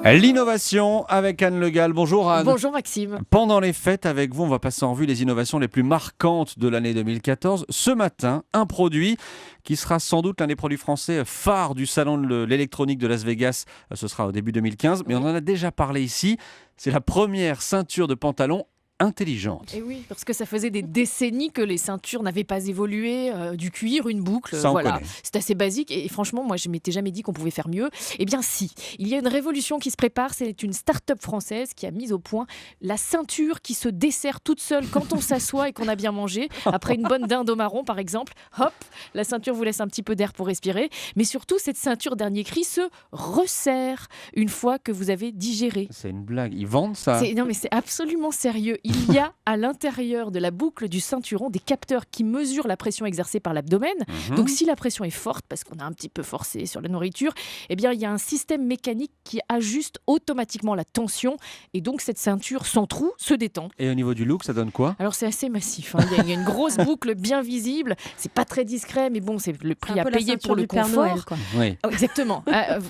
L'innovation avec Anne Le Gall. Bonjour Anne. Bonjour Maxime. Pendant les fêtes avec vous, on va passer en revue les innovations les plus marquantes de l'année 2014. Ce matin, un produit qui sera sans doute l'un des produits français phares du salon de l'électronique de Las Vegas. Ce sera au début 2015, mais on en a déjà parlé ici. C'est la première ceinture de pantalon intelligente. Et oui, parce que ça faisait des décennies que les ceintures n'avaient pas évolué, du cuir, une boucle, Ça, on voilà. connaît. C'est assez basique et franchement, moi je m'étais jamais dit qu'on pouvait faire mieux. Eh bien si, il y a une révolution qui se prépare, c'est une start-up française qui a mis au point la ceinture qui se dessert toute seule quand on s'assoit et qu'on a bien mangé. Après une bonne dinde au marron par exemple, hop, la ceinture vous laisse un petit peu d'air pour respirer. Mais surtout, cette ceinture dernier cri se resserre une fois que vous avez digéré. C'est une blague. Ils vendent ça. Non mais c'est absolument sérieux. Il y a à l'intérieur de la boucle du ceinturon des capteurs qui mesurent la pression exercée par l'abdomen. Donc si la pression est forte, parce qu'on a un petit peu forcé sur la nourriture, eh bien il y a un système mécanique qui ajuste automatiquement la tension et donc cette ceinture sans trou se détend. Et au niveau du look, ça donne quoi? Alors c'est assez massif, hein. Il y a une grosse boucle bien visible, c'est pas très discret mais bon c'est le prix à payer pour le confort. Oui. Oh, exactement,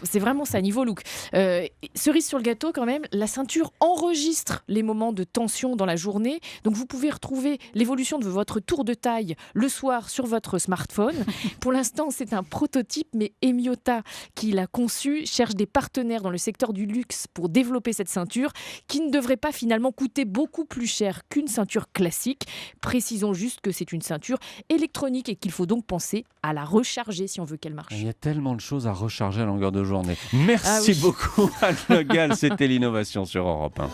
c'est vraiment ça, niveau look. Cerise sur le gâteau quand même, la ceinture enregistre les moments de tension dans la journée. Donc vous pouvez retrouver l'évolution de votre tour de taille le soir sur votre smartphone. Pour l'instant, c'est un prototype, mais Emiota, qui l'a conçu, cherche des partenaires dans le secteur du luxe pour développer cette ceinture qui ne devrait pas finalement coûter beaucoup plus cher qu'une ceinture classique. Précisons juste que c'est une ceinture électronique et qu'il faut donc penser à la recharger si on veut qu'elle marche. Il y a tellement de choses à recharger à longueur de journée. Merci oui. beaucoup Anne Le Gall, c'était l'innovation sur Europe 1.